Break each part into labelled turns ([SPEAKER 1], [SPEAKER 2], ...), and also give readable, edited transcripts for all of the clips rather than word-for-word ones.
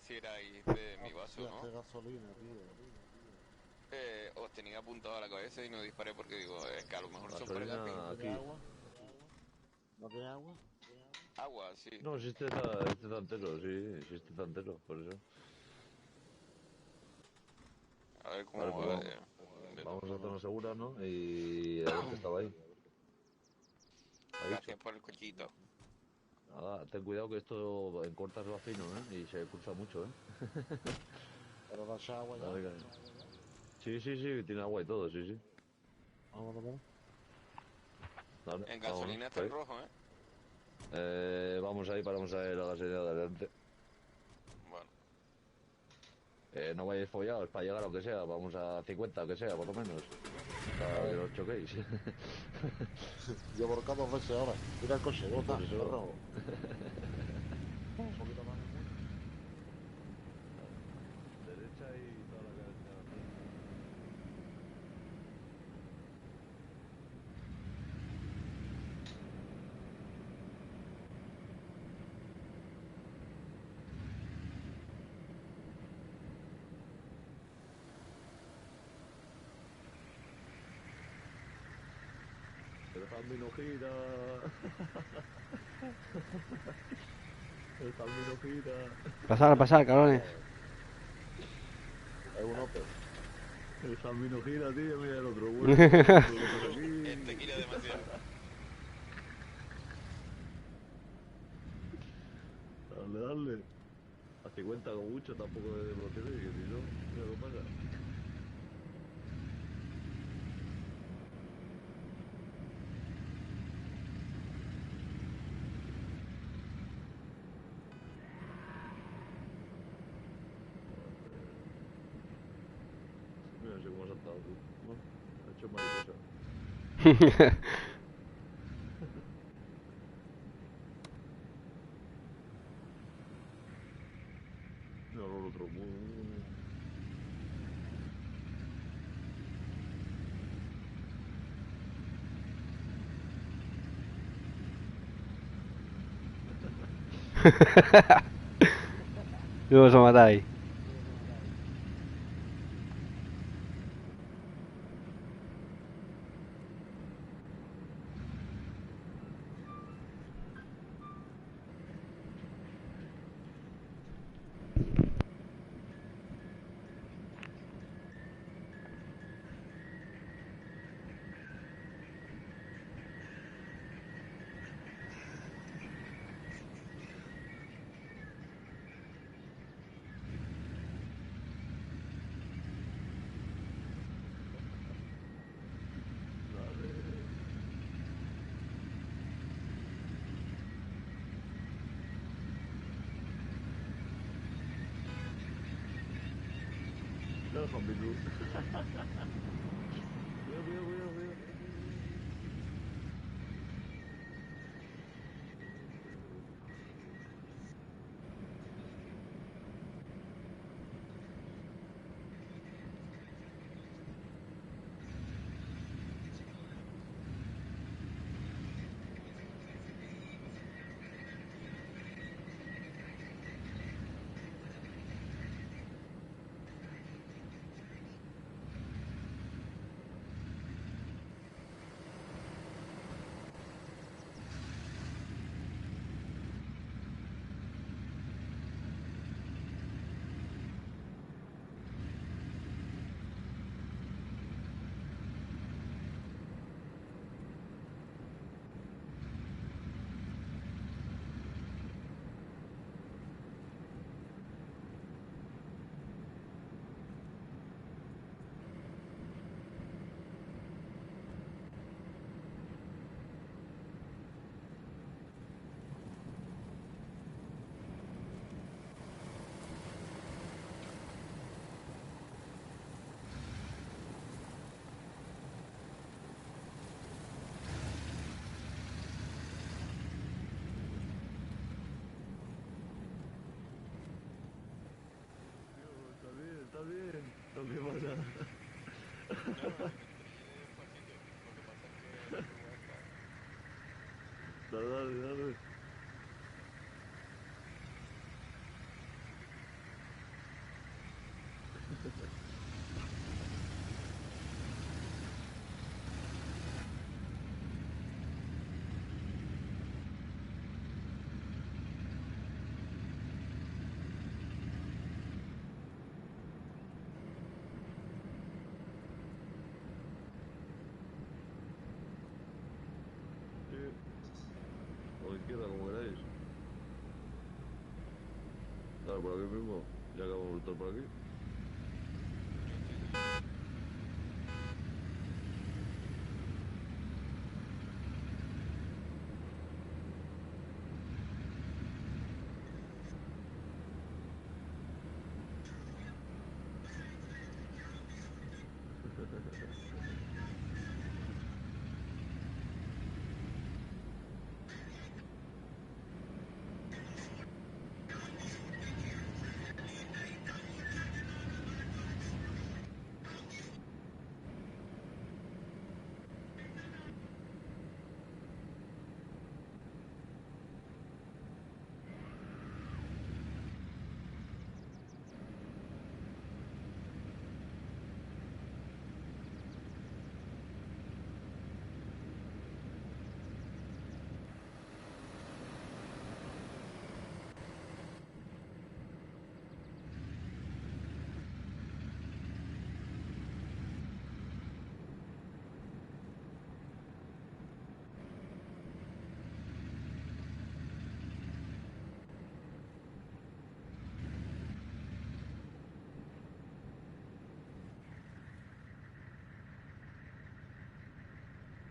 [SPEAKER 1] si erais de mi vaso,
[SPEAKER 2] Hostia,
[SPEAKER 1] ¿no?
[SPEAKER 2] qué gasolina, tío.
[SPEAKER 1] Os tenía apuntado a la cabeza y no disparé porque digo, es que a lo mejor son para Capi.
[SPEAKER 3] Gasolina
[SPEAKER 2] ¿Tiene
[SPEAKER 3] aquí.
[SPEAKER 2] agua? ¿No tiene agua?
[SPEAKER 1] Agua, sí.
[SPEAKER 3] No, si este está entero, sí, si este está entero, por eso.
[SPEAKER 1] A ver
[SPEAKER 3] Vale,
[SPEAKER 1] cómo
[SPEAKER 3] pues
[SPEAKER 1] va.
[SPEAKER 3] vamos.
[SPEAKER 1] De
[SPEAKER 3] Vamos
[SPEAKER 1] todos
[SPEAKER 3] a
[SPEAKER 1] modos.
[SPEAKER 3] zona segura, ¿no? Y a ver qué estaba ahí. Ha dicho.
[SPEAKER 1] Gracias por el cochito.
[SPEAKER 3] Nada, ten cuidado que esto en cortas va fino, ¿eh? Y se cruza mucho, ¿eh?
[SPEAKER 2] ¿Pero da echar agua ya?
[SPEAKER 3] Dale, sí, sí, sí, tiene agua y todo, sí, sí.
[SPEAKER 2] Vamos a ver.
[SPEAKER 3] Dale,
[SPEAKER 1] En
[SPEAKER 3] vámonos,
[SPEAKER 1] gasolina está
[SPEAKER 3] por
[SPEAKER 1] en
[SPEAKER 3] ahí.
[SPEAKER 1] rojo, ¿eh?
[SPEAKER 3] Vamos ahí, paramos ahí la gasolina de adelante.
[SPEAKER 1] Bueno,
[SPEAKER 3] No vayáis follados para llegar aunque sea, vamos a 50 que sea, por lo menos. Para que
[SPEAKER 2] Vale.
[SPEAKER 3] no os choquéis.
[SPEAKER 2] Yo borrado 2 veces ahora. Mira el coche, ¿dónde está?
[SPEAKER 3] Por
[SPEAKER 2] Está
[SPEAKER 3] eso,
[SPEAKER 2] rojo. Un poquito más.
[SPEAKER 3] derecha y toda la carretera al frente. El Zambi no gira. El Zambi no gira.
[SPEAKER 4] Pasar, pasar, cabrones.
[SPEAKER 2] Es un Opel.
[SPEAKER 3] El Zambi no gira, tío. Mira el otro vuelve. El otro por
[SPEAKER 1] este
[SPEAKER 3] aquí.
[SPEAKER 1] gira demasiado.
[SPEAKER 3] Dale, dale. A 50 con mucho tampoco de protege, que si no, mira lo que pasa. Mira, no sé cómo has saltado tú. Bueno, ha hecho mariposa. Mira el otro.
[SPEAKER 4] Luego os matáis.
[SPEAKER 3] Mira el Zambi tú. Cuidado, cuidado, cuidado, cuidado. Está bien, está bien. ¿No qué pasa?
[SPEAKER 1] No, iré despacito. Lo que pasa es que la curva esta.
[SPEAKER 3] Dale, dale, dale. O izquierda, como queráis. Dale, por aquí mismo. Ya acabamos de estar por aquí.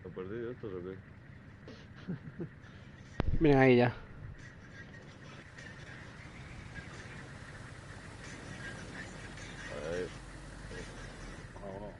[SPEAKER 3] ¿Han perdido estos o qué?
[SPEAKER 4] Miren ahí ya.
[SPEAKER 3] Ahí.
[SPEAKER 2] Vámonos.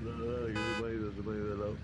[SPEAKER 3] Nada, que se me ha ido de lado.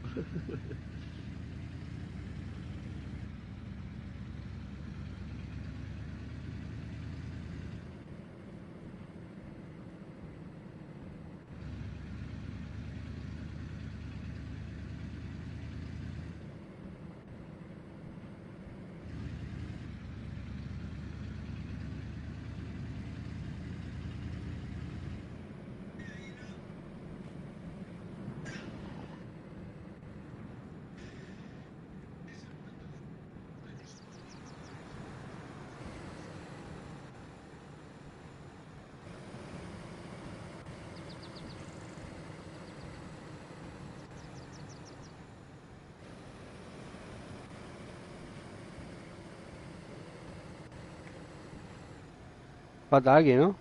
[SPEAKER 4] Falta alguien, ¿no?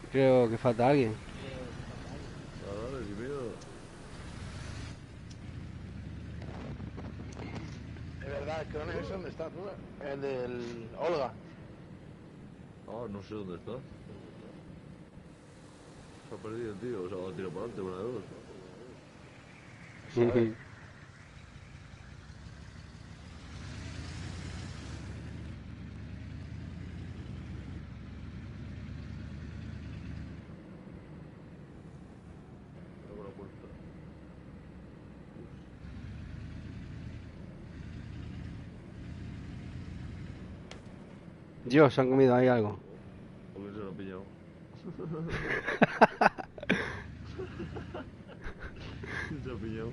[SPEAKER 4] Creo que falta alguien.
[SPEAKER 3] Dale, sin miedo.
[SPEAKER 2] Es verdad, el cronel ese dónde está, tú. El del Olga.
[SPEAKER 3] Ah, no sé dónde está. Se ha perdido el tío, o sea, va a tirar para adelante, una de dos.
[SPEAKER 2] ¿Sabes?
[SPEAKER 3] Abro la puerta.
[SPEAKER 4] Dios, se han comido ahí algo.
[SPEAKER 3] ¿Por qué se lo ha pillado? Se ha pillado.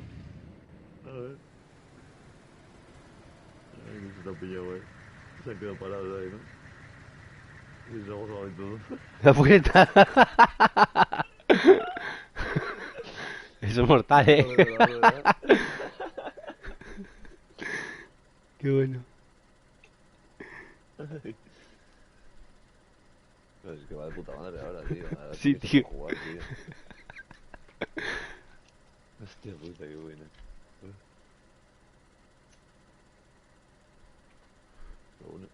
[SPEAKER 3] A ver. Ay, que se te ha pillado, Se han quedado parados ahí, ¿no? Y se ha gozado y todo.
[SPEAKER 4] La puerta. Eso es mortal,
[SPEAKER 3] Dale.
[SPEAKER 4] Qué bueno.
[SPEAKER 3] Es que va de puta madre ahora, tío. Ahora
[SPEAKER 4] Sí,
[SPEAKER 3] que
[SPEAKER 4] tío.
[SPEAKER 3] jugar, tío. Hostia. Hostia puta, qué buena.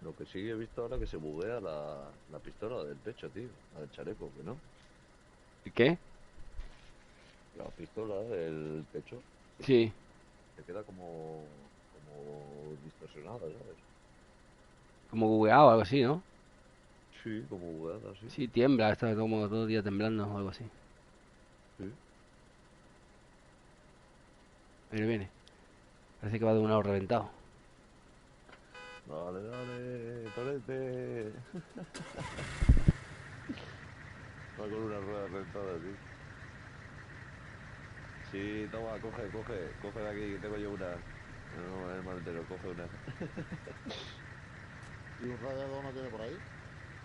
[SPEAKER 3] Lo que sí he visto ahora que se buguea la pistola del pecho, tío. La del chaleco, que no.
[SPEAKER 4] ¿Qué?
[SPEAKER 3] La pistola del pecho
[SPEAKER 4] Sí.
[SPEAKER 3] se queda como distorsionada, ¿sabes?
[SPEAKER 4] Como bugueado o algo así, ¿no?
[SPEAKER 3] Sí, como bugueada, sí.
[SPEAKER 4] Sí, tiembla, está como todo el día temblando o algo así.
[SPEAKER 3] Sí.
[SPEAKER 4] Viene, viene. Parece que va de un lado reventado.
[SPEAKER 3] Dale, dale, torete. Va con una rueda rentada, sí. Sí, toma, coge de aquí, que tengo yo una. No, el maletero, coge una.
[SPEAKER 2] ¿Y un radiador no tiene por ahí?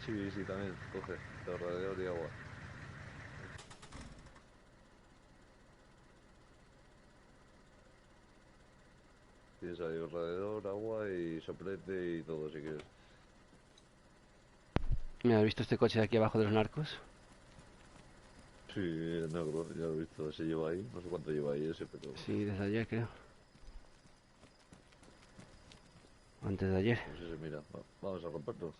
[SPEAKER 3] Sí, sí, también, coge. De radiador y agua. Tienes ahí un radiador, agua y soplete y todo, si quieres.
[SPEAKER 4] Mira, ¿has visto este coche de aquí abajo de los narcos?
[SPEAKER 3] Sí, no, ya lo he visto, se lleva ahí. No sé cuánto lleva ahí ese, pero...
[SPEAKER 4] Sí, desde ayer creo. Antes de ayer.
[SPEAKER 3] No sé si mira, vamos a romperlo.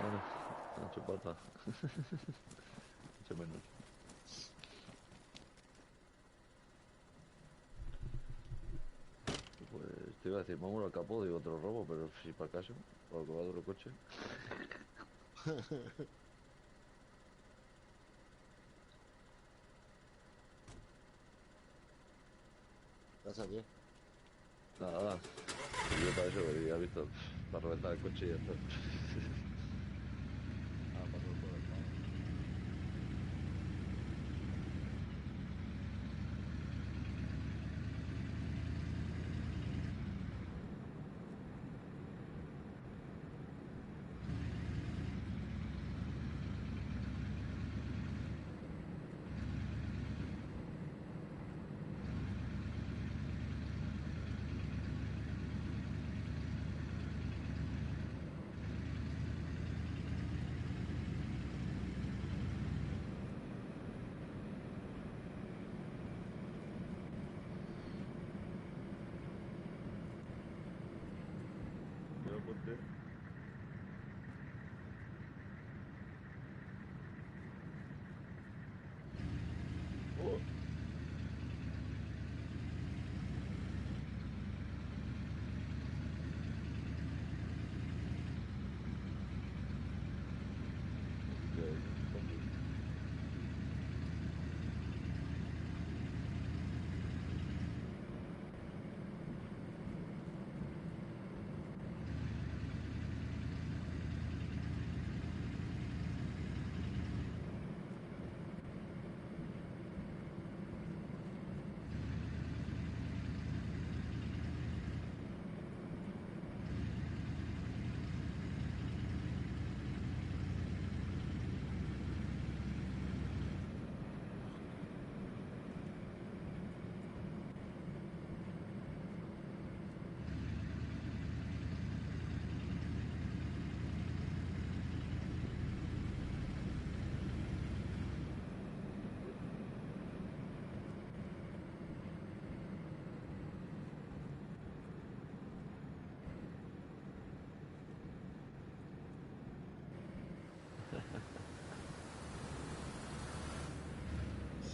[SPEAKER 3] Bueno, una chupata. Mucho menos. Pues te iba a decir, vamos al capó, digo, otro robo, pero si para acaso, para que va duro coche.
[SPEAKER 2] Gracias, tío.
[SPEAKER 3] Nada, yo para eso había visto, para reventar el coche y ya está.
[SPEAKER 2] Ah, pasó por el lado.
[SPEAKER 3] Yo apunté. Oh, hostia, combi.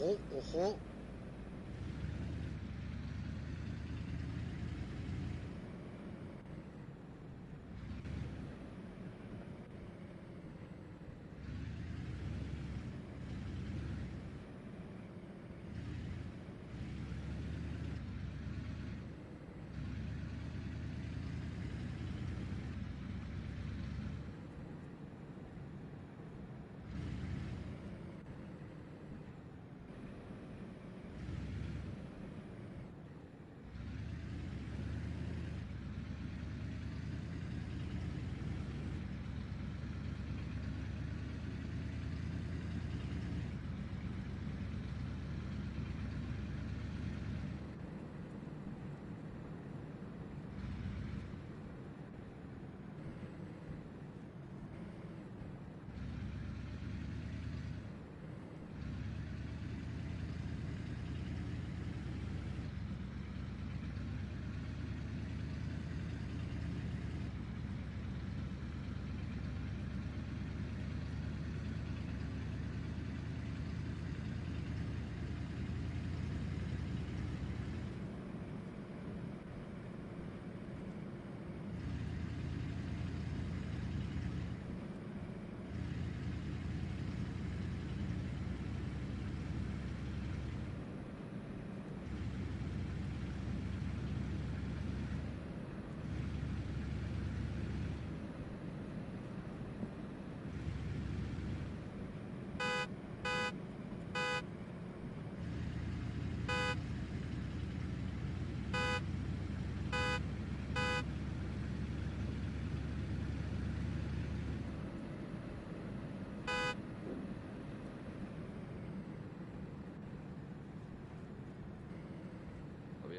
[SPEAKER 2] Ojo, ojo.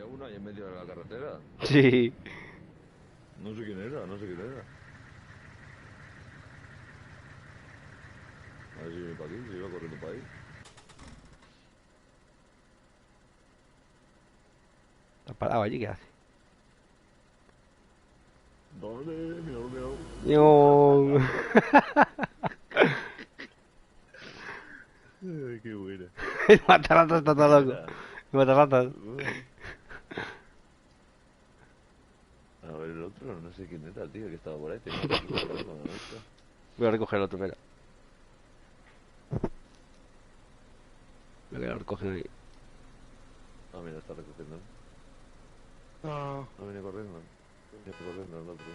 [SPEAKER 3] había uno ahí en medio de la carretera.
[SPEAKER 4] Sí.
[SPEAKER 3] No sé quién era, no sé quién era. A ver si viene para aquí, si iba corriendo para ahí.
[SPEAKER 4] Está parado allí, ¿qué hace?
[SPEAKER 3] ¿Dónde? Miau, miau.
[SPEAKER 4] Ño.
[SPEAKER 3] Ay, qué buena.
[SPEAKER 4] El mataratas está todo loco. El mataratas.
[SPEAKER 3] A ver el otro, no sé quién era, tío, que estaba por ahí. Tenía un equipo corriendo con esto.
[SPEAKER 4] Voy a recoger el otro, espera. Voy a quedar recogiendo ahí.
[SPEAKER 3] Ah, mira, está recogiendo.
[SPEAKER 2] No.
[SPEAKER 3] No viene corriendo. Viene corriendo el otro.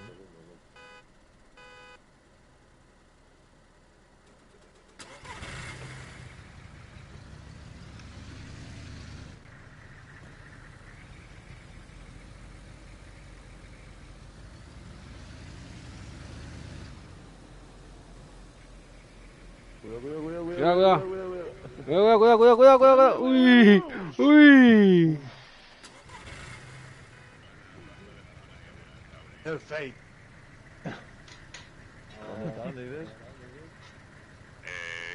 [SPEAKER 3] Cuidado, cuidado, cuidado,
[SPEAKER 4] Cuidado,
[SPEAKER 3] cuidado,
[SPEAKER 4] cuidado.
[SPEAKER 3] cuidado, cuidado.
[SPEAKER 4] Cuidado. Uy. Uy.
[SPEAKER 2] El fake.
[SPEAKER 3] ¿Dónde estaban, dices?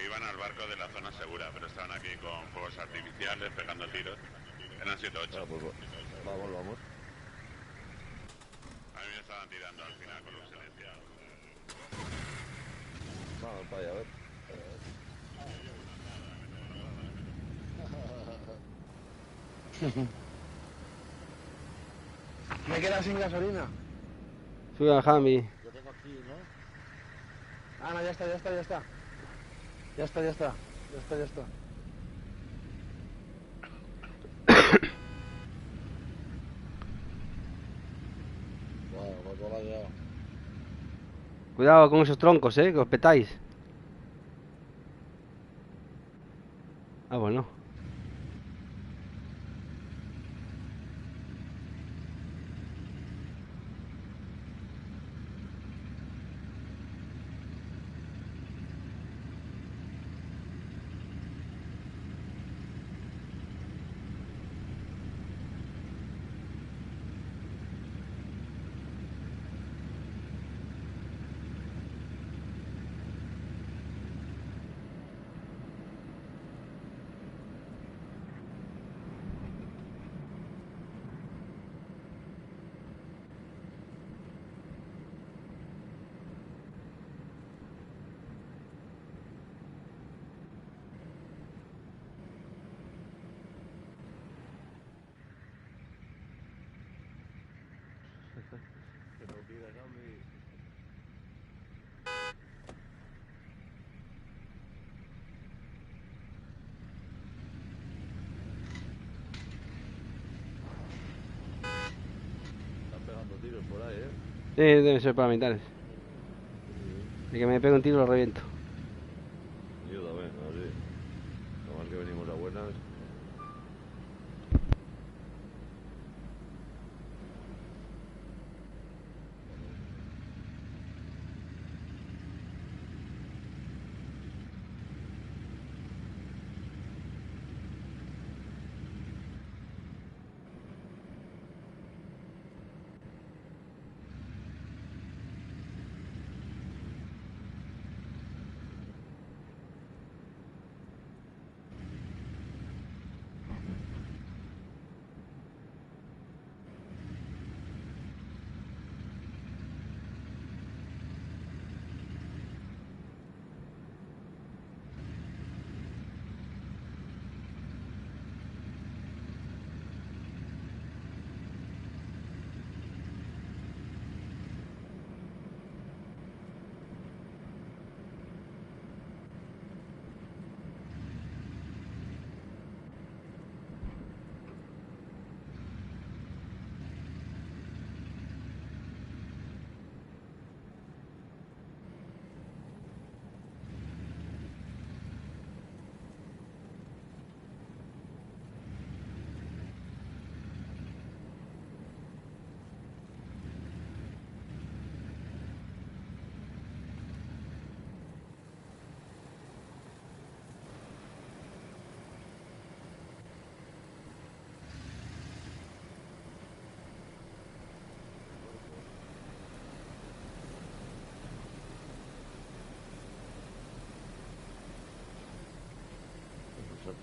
[SPEAKER 1] Iban al barco de la zona segura, pero estaban aquí con fuegos artificiales, pegando tiros. Eran 7-8.
[SPEAKER 3] Ah, pues vamos, vamos.
[SPEAKER 1] A mí me estaban tirando al final con los silenciados.
[SPEAKER 3] Vamos para allá, a ver.
[SPEAKER 2] Me queda sin gasolina.
[SPEAKER 4] Sube al Hami.
[SPEAKER 2] Yo tengo aquí, ¿no?
[SPEAKER 5] Ah, no, ya está. Ya está. Ya está.
[SPEAKER 2] Bueno, pues por allá.
[SPEAKER 4] Cuidado con esos troncos, que os petáis. Ah, bueno.
[SPEAKER 3] Están pegando tiros por ahí,
[SPEAKER 4] Debe ser paramilitares. De que me pegue un tiro lo reviento.
[SPEAKER 3] Yo también, así. Lo más que venimos a buenas.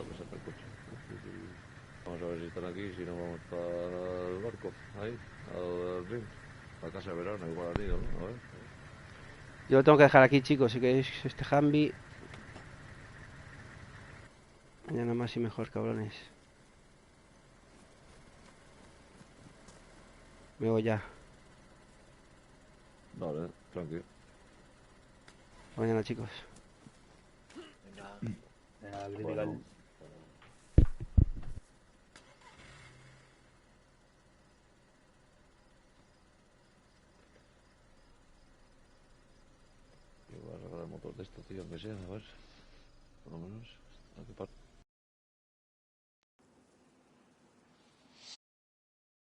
[SPEAKER 3] está pesando el coche. Vamos a ver si están aquí, si no vamos para el barco, ahí, al ring. La casa de verano, igual han ido, ¿no? A ver.
[SPEAKER 4] Yo lo tengo que dejar aquí, chicos, si queréis este Humvee. Mañana más y mejor, cabrones. Me voy ya.
[SPEAKER 3] Vale, tranquilo.
[SPEAKER 4] Mañana, chicos.
[SPEAKER 5] Venga, critical.
[SPEAKER 3] Bueno. Yo voy a arreglar el motor de esta, tío, aunque sea, a ver. Por lo menos. ¿A qué parte?